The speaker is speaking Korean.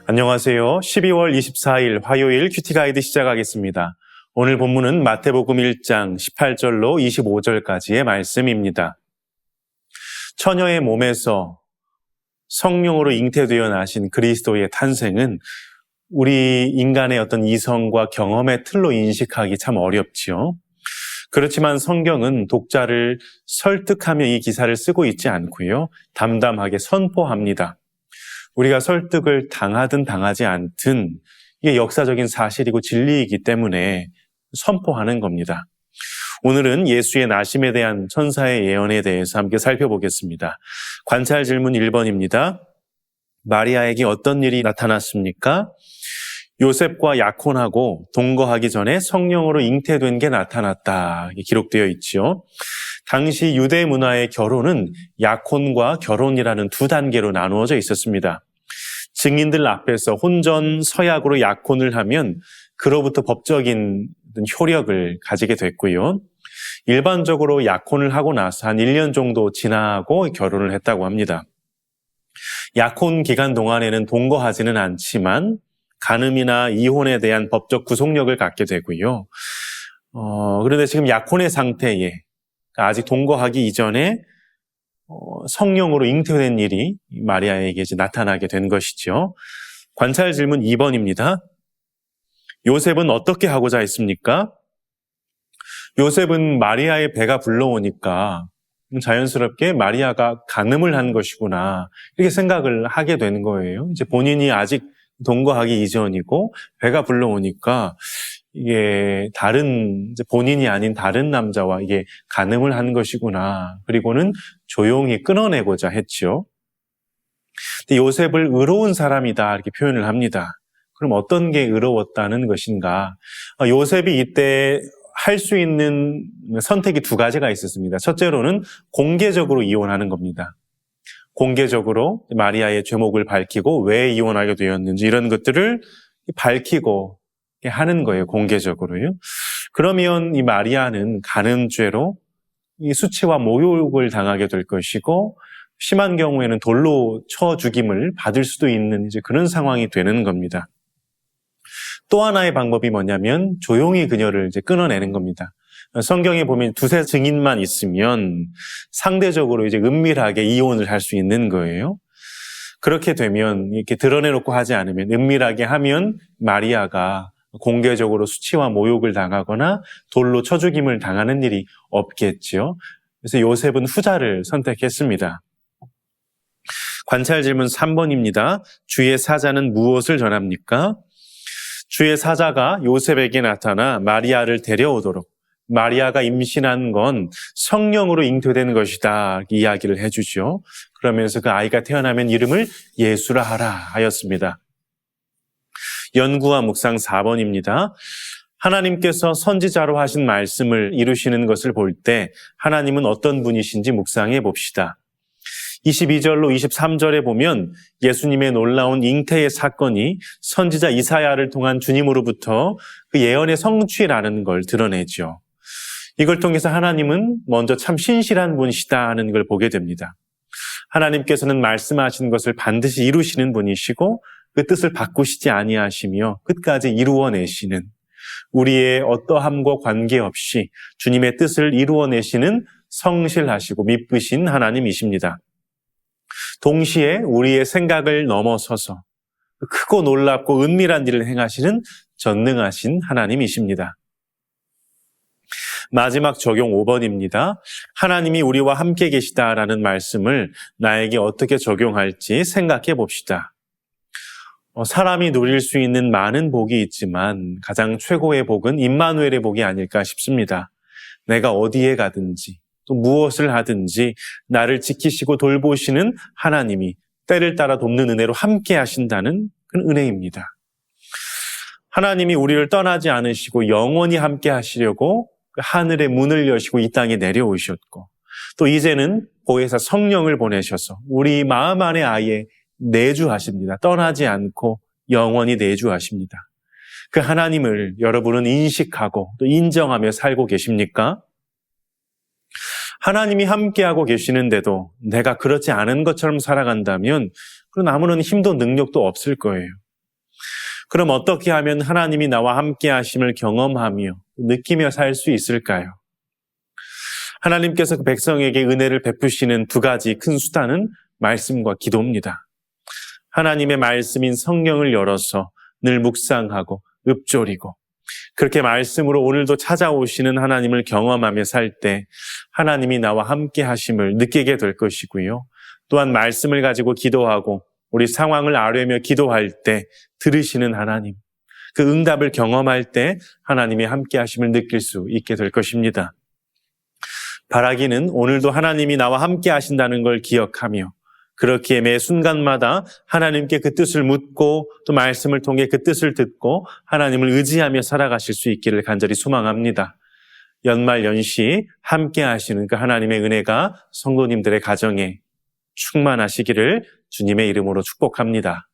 안녕하세요. 12월 24일 화요일 큐티 가이드 시작하겠습니다. 오늘 본문은 마태복음 1장 18절로 25절까지의 말씀입니다. 처녀의 몸에서 성령으로 잉태되어 나신 그리스도의 탄생은 우리 인간의 어떤 이성과 경험의 틀로 인식하기 참 어렵지요. 그렇지만 성경은 독자를 설득하며 이 기사를 쓰고 있지 않고요. 담담하게 선포합니다. 우리가 설득을 당하든 당하지 않든 이게 역사적인 사실이고 진리이기 때문에 선포하는 겁니다. 오늘은 예수의 나심에 대한 천사의 예언에 대해서 함께 살펴보겠습니다. 관찰 질문 1번입니다. 마리아에게 어떤 일이 나타났습니까? 요셉과 약혼하고 동거하기 전에 성령으로 잉태된 게 나타났다. 기록되어 있지요. 당시 유대 문화의 결혼은 약혼과 결혼이라는 두 단계로 나누어져 있었습니다. 증인들 앞에서 혼전 서약으로 약혼을 하면 그로부터 법적인 효력을 가지게 됐고요. 일반적으로 약혼을 하고 나서 한 1년 정도 지나고 결혼을 했다고 합니다. 약혼 기간 동안에는 동거하지는 않지만 간음이나 이혼에 대한 법적 구속력을 갖게 되고요. 그런데 지금 약혼의 상태에 아직 동거하기 이전에 성령으로 잉태된 일이 마리아에게 이제 나타나게 된 것이죠. 관찰 질문 2번입니다. 요셉은 어떻게 하고자 했습니까? 요셉은 마리아의 배가 불러오니까 자연스럽게 마리아가 간음을 한 것이구나 이렇게 생각을 하게 되는 거예요. 이제 본인이 아직 동거하기 이전이고 배가 불러오니까 이게 이제 본인이 아닌 다른 남자와 이게 간음을 한 것이구나. 그리고는 조용히 끊어내고자 했죠. 근데 요셉을 의로운 사람이다 이렇게 표현을 합니다. 그럼 어떤 게 의로웠다는 것인가? 요셉이 이때 할 수 있는 선택이 두 가지가 있었습니다. 첫째로는 공개적으로 이혼하는 겁니다. 공개적으로 마리아의 죄목을 밝히고 왜 이혼하게 되었는지 이런 것들을 밝히고 하는 거예요. 공개적으로요. 그러면 이 마리아는 간음죄로 이 수치와 모욕을 당하게 될 것이고 심한 경우에는 돌로 쳐 죽임을 받을 수도 있는 이제 그런 상황이 되는 겁니다. 또 하나의 방법이 뭐냐면 조용히 그녀를 이제 끊어내는 겁니다. 성경에 보면 두세 증인만 있으면 상대적으로 이제 은밀하게 이혼을 할 수 있는 거예요. 그렇게 되면 이렇게 드러내놓고 하지 않으면 은밀하게 하면 마리아가 공개적으로 수치와 모욕을 당하거나 돌로 쳐 죽임을 당하는 일이 없겠죠. 그래서 요셉은 후자를 선택했습니다. 관찰 질문 3번입니다. 주의 사자는 무엇을 전합니까? 주의 사자가 요셉에게 나타나 마리아를 데려오도록 마리아가 임신한 건 성령으로 잉태된 것이다 이야기를 해주죠. 그러면서 그 아이가 태어나면 이름을 예수라 하라 하였습니다. 연구와 묵상 4번입니다. 하나님께서 선지자로 하신 말씀을 이루시는 것을 볼 때 하나님은 어떤 분이신지 묵상해 봅시다. 22절로 23절에 보면 예수님의 놀라운 잉태의 사건이 선지자 이사야를 통한 주님으로부터 그 예언의 성취라는 걸 드러내죠. 이걸 통해서 하나님은 먼저 참 신실한 분이시다 하는 걸 보게 됩니다. 하나님께서는 말씀하신 것을 반드시 이루시는 분이시고 그 뜻을 바꾸시지 아니하시며 끝까지 이루어내시는 우리의 어떠함과 관계없이 주님의 뜻을 이루어내시는 성실하시고 미쁘신 하나님이십니다. 동시에 우리의 생각을 넘어서서 크고 놀랍고 은밀한 일을 행하시는 전능하신 하나님이십니다. 마지막 적용 5번입니다. 하나님이 우리와 함께 계시다라는 말씀을 나에게 어떻게 적용할지 생각해 봅시다. 사람이 누릴 수 있는 많은 복이 있지만 가장 최고의 복은 임마누엘의 복이 아닐까 싶습니다. 내가 어디에 가든지 또 무엇을 하든지 나를 지키시고 돌보시는 하나님이 때를 따라 돕는 은혜로 함께 하신다는 그런 은혜입니다. 하나님이 우리를 떠나지 않으시고 영원히 함께 하시려고 하늘의 문을 여시고 이 땅에 내려오셨고 또 이제는 보혜사 성령을 보내셔서 우리 마음 안에 아예 내주하십니다. 떠나지 않고 영원히 내주하십니다. 그 하나님을 여러분은 인식하고 또 인정하며 살고 계십니까? 하나님이 함께하고 계시는데도 내가 그렇지 않은 것처럼 살아간다면 그런 아무런 힘도 능력도 없을 거예요. 그럼 어떻게 하면 하나님이 나와 함께 하심을 경험하며 느끼며 살 수 있을까요? 하나님께서 그 백성에게 은혜를 베푸시는 두 가지 큰 수단은 말씀과 기도입니다. 하나님의 말씀인 성경을 열어서 늘 묵상하고 읊조리고 그렇게 말씀으로 오늘도 찾아오시는 하나님을 경험하며 살 때 하나님이 나와 함께 하심을 느끼게 될 것이고요. 또한 말씀을 가지고 기도하고 우리 상황을 아뢰며 기도할 때 들으시는 하나님, 그 응답을 경험할 때 하나님이 함께 하심을 느낄 수 있게 될 것입니다. 바라기는 오늘도 하나님이 나와 함께 하신다는 걸 기억하며 그렇기에 매 순간마다 하나님께 그 뜻을 묻고 또 말씀을 통해 그 뜻을 듣고 하나님을 의지하며 살아가실 수 있기를 간절히 소망합니다. 연말 연시 함께 하시는 그 하나님의 은혜가 성도님들의 가정에 충만하시기를 주님의 이름으로 축복합니다.